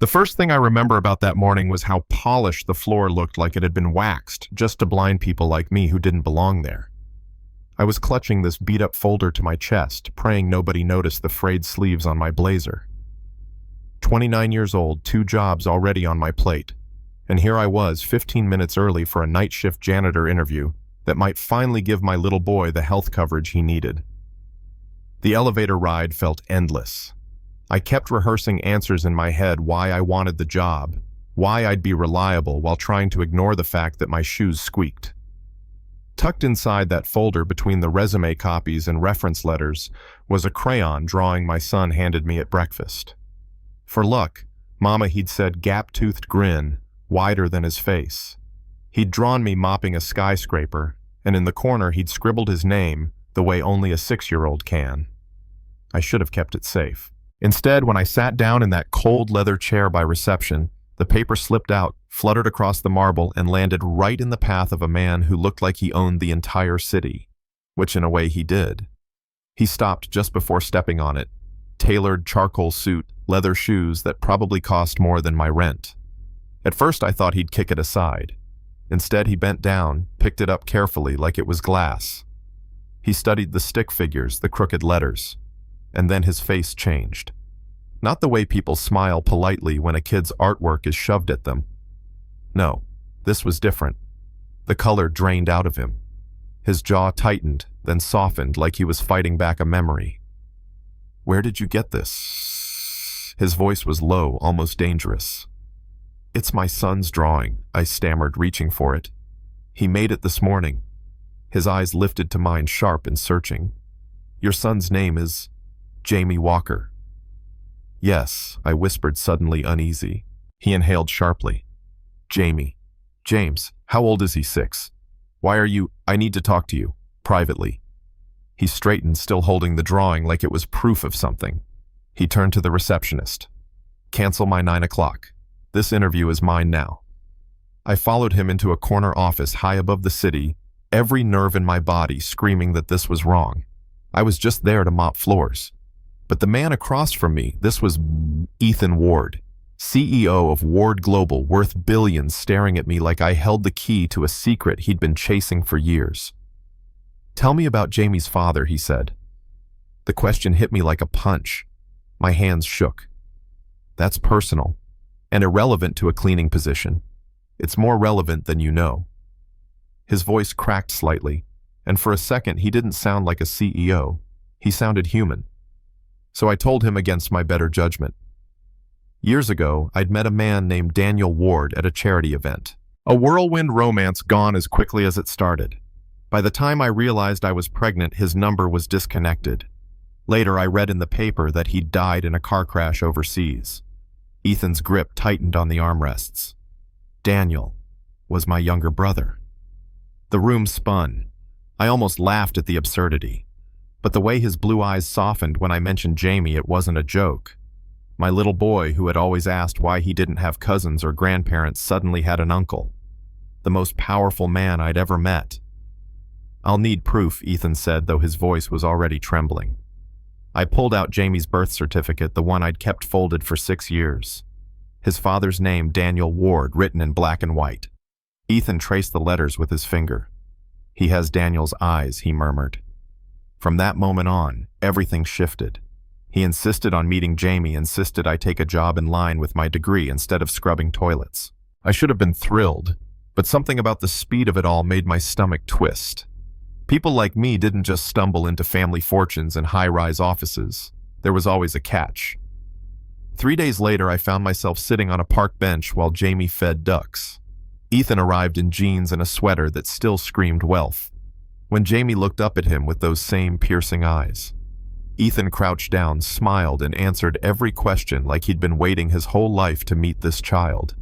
The first thing I remember about that morning was how polished the floor looked, like it had been waxed, just to blind people like me who didn't belong there. I was clutching this beat-up folder to my chest, praying nobody noticed the frayed sleeves on my blazer. 29 years old, 2 jobs already on my plate, and here I was 15 minutes early for a night shift janitor interview that might finally give my little boy the health coverage he needed. The elevator ride felt endless. I kept rehearsing answers in my head, why I wanted the job, why I'd be reliable, while trying to ignore the fact that my shoes squeaked. Tucked inside that folder between the resume copies and reference letters was a crayon drawing my son handed me at breakfast. For luck, Mama, he'd said, gap-toothed grin, wider than his face. He'd drawn me mopping a skyscraper, and in the corner he'd scribbled his name the way only a 6-year-old can. I should have kept it safe. Instead, when I sat down in that cold leather chair by reception, the paper slipped out, fluttered across the marble, and landed right in the path of a man who looked like he owned the entire city, which in a way he did. He stopped just before stepping on it. Tailored charcoal suit, leather shoes that probably cost more than my rent. At first I thought he'd kick it aside. Instead, he bent down, picked it up carefully like it was glass. He studied the stick figures, the crooked letters, and then his face changed. Not the way people smile politely when a kid's artwork is shoved at them. No, this was different. The color drained out of him. His jaw tightened, then softened like he was fighting back a memory. "Where did you get this?" His voice was low, almost dangerous. "It's my son's drawing," I stammered, reaching for it. "He made it this morning." His eyes lifted to mine, sharp and searching. "Your son's name is Jamie Walker." "Yes," I whispered, suddenly uneasy. He inhaled sharply. "Jamie. James, how old is he? 6? Why are you— I need to talk to you. Privately." He straightened, still holding the drawing like it was proof of something. He turned to the receptionist. "Cancel my 9 o'clock. This interview is mine now." I followed him into a corner office high above the city, every nerve in my body screaming that this was wrong. I was just there to mop floors. But the man across from me, this was Ethan Ward, CEO of Ward Global, worth billions, staring at me like I held the key to a secret he'd been chasing for years. "Tell me about Jamie's father," he said. The question hit me like a punch. My hands shook. "That's personal, and irrelevant to a cleaning position. It's more relevant than you know." His voice cracked slightly, and for a second he didn't sound like a CEO. He sounded human. So I told him against my better judgment. Years ago, I'd met a man named Daniel Ward at a charity event. A whirlwind romance gone as quickly as it started. By the time I realized I was pregnant, his number was disconnected. Later, I read in the paper that he'd died in a car crash overseas. Ethan's grip tightened on the armrests. Daniel was my younger brother. The room spun. I almost laughed at the absurdity. But the way his blue eyes softened when I mentioned Jamie, it wasn't a joke. My little boy, who had always asked why he didn't have cousins or grandparents, suddenly had an uncle. The most powerful man I'd ever met. "I'll need proof," Ethan said, though his voice was already trembling. I pulled out Jamie's birth certificate, the one I'd kept folded for 6 years. His father's name, Daniel Ward, written in black and white. Ethan traced the letters with his finger. "He has Daniel's eyes," he murmured. From that moment on, everything shifted. He insisted on meeting Jamie, insisted I take a job in line with my degree instead of scrubbing toilets. I should have been thrilled, but something about the speed of it all made my stomach twist. People like me didn't just stumble into family fortunes and high-rise offices. There was always a catch. 3 days later, I found myself sitting on a park bench while Jamie fed ducks. Ethan arrived in jeans and a sweater that still screamed wealth. When Jamie looked up at him with those same piercing eyes, Ethan crouched down, smiled, and answered every question like he'd been waiting his whole life to meet this child.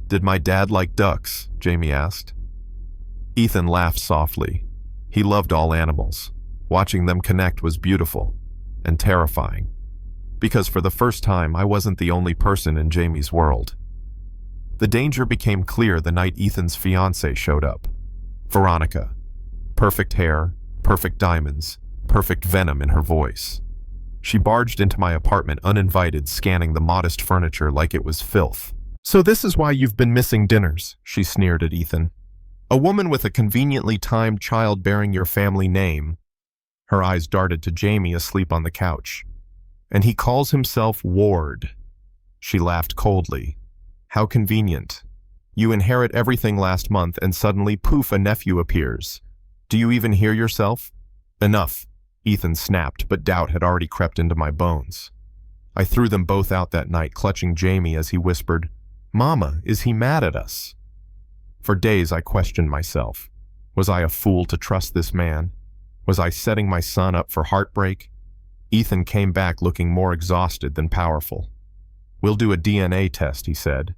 "Did my dad like ducks?" Jamie asked. Ethan laughed softly. He loved all animals. Watching them connect was beautiful and terrifying, because for the first time I wasn't the only person in Jamie's world. The danger became clear the night Ethan's fiancée showed up. Veronica. Perfect hair, perfect diamonds, perfect venom in her voice. She barged into my apartment uninvited, scanning the modest furniture like it was filth. "So this is why you've been missing dinners," she sneered at Ethan. "A woman with a conveniently timed child bearing your family name." Her eyes darted to Jamie asleep on the couch. "And he calls himself Ward." She laughed coldly. "How convenient. You inherit everything last month and suddenly, poof, a nephew appears. Do you even hear yourself?" "Enough," Ethan snapped, but doubt had already crept into my bones. I threw them both out that night, clutching Jamie as he whispered, "Mama, is he mad at us?" For days I questioned myself. Was I a fool to trust this man? Was I setting my son up for heartbreak? Ethan came back looking more exhausted than powerful. "We'll do a DNA test," he said.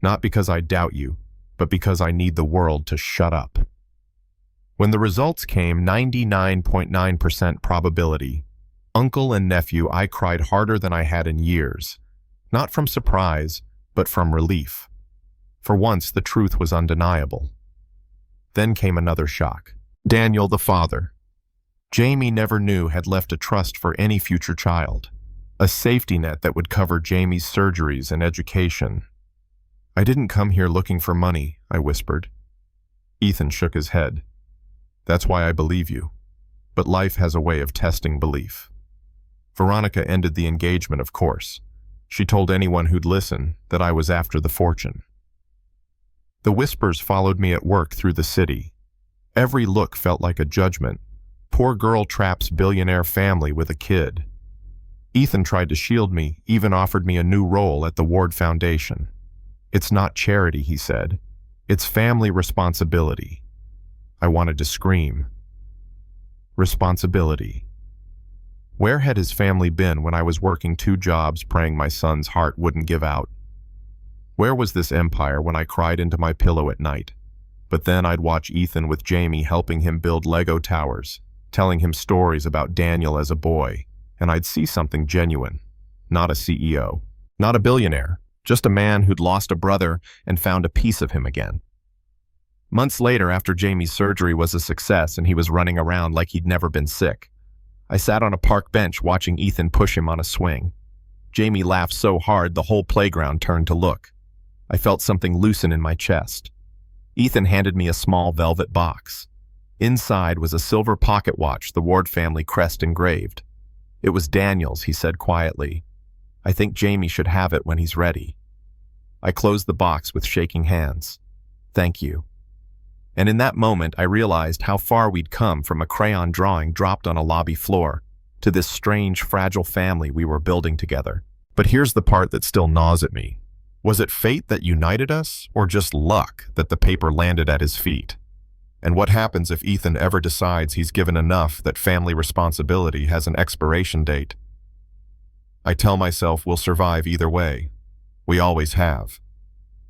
"Not because I doubt you, but because I need the world to shut up." When the results came, 99.9% probability, uncle and nephew, I cried harder than I had in years. Not from surprise, but from relief. For once, the truth was undeniable. Then came another shock. Daniel, the father. Jamie never knew had left a trust for any future child. A safety net that would cover Jamie's surgeries and education. "I didn't come here looking for money," I whispered. Ethan shook his head. "That's why I believe you. But life has a way of testing belief." Veronica ended the engagement, of course. She told anyone who'd listen that I was after the fortune. The whispers followed me at work through the city. Every look felt like a judgment. Poor girl traps billionaire family with a kid. Ethan tried to shield me, even offered me a new role at the Ward Foundation. "It's not charity," he said. "It's family responsibility." I wanted to scream. Responsibility. Where had his family been when I was working 2 jobs praying my son's heart wouldn't give out? Where was this empire when I cried into my pillow at night? But then I'd watch Ethan with Jamie helping him build Lego towers, telling him stories about Daniel as a boy, and I'd see something genuine. Not a CEO, not a billionaire, just a man who'd lost a brother and found a piece of him again. Months later, after Jamie's surgery was a success and he was running around like he'd never been sick, I sat on a park bench watching Ethan push him on a swing. Jamie laughed so hard the whole playground turned to look. I felt something loosen in my chest. Ethan handed me a small velvet box. Inside was a silver pocket watch, the Ward family crest engraved. "It was Daniel's," he said quietly. "I think Jamie should have it when he's ready." I closed the box with shaking hands. "Thank you." And in that moment, I realized how far we'd come from a crayon drawing dropped on a lobby floor to this strange, fragile family we were building together. But here's the part that still gnaws at me. Was it fate that united us, or just luck that the paper landed at his feet? And what happens if Ethan ever decides he's given enough that family responsibility has an expiration date? I tell myself we'll survive either way. We always have.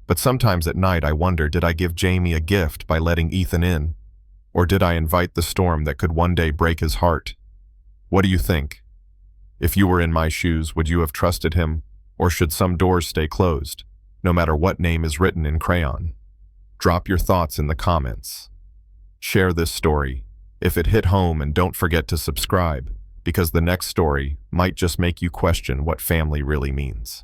But sometimes at night I wonder, did I give Jamie a gift by letting Ethan in? Or did I invite the storm that could one day break his heart? What do you think? If you were in my shoes, would you have trusted him? Or should some doors stay closed, no matter what name is written in crayon? Drop your thoughts in the comments. Share this story if it hit home, and don't forget to subscribe, because the next story might just make you question what family really means.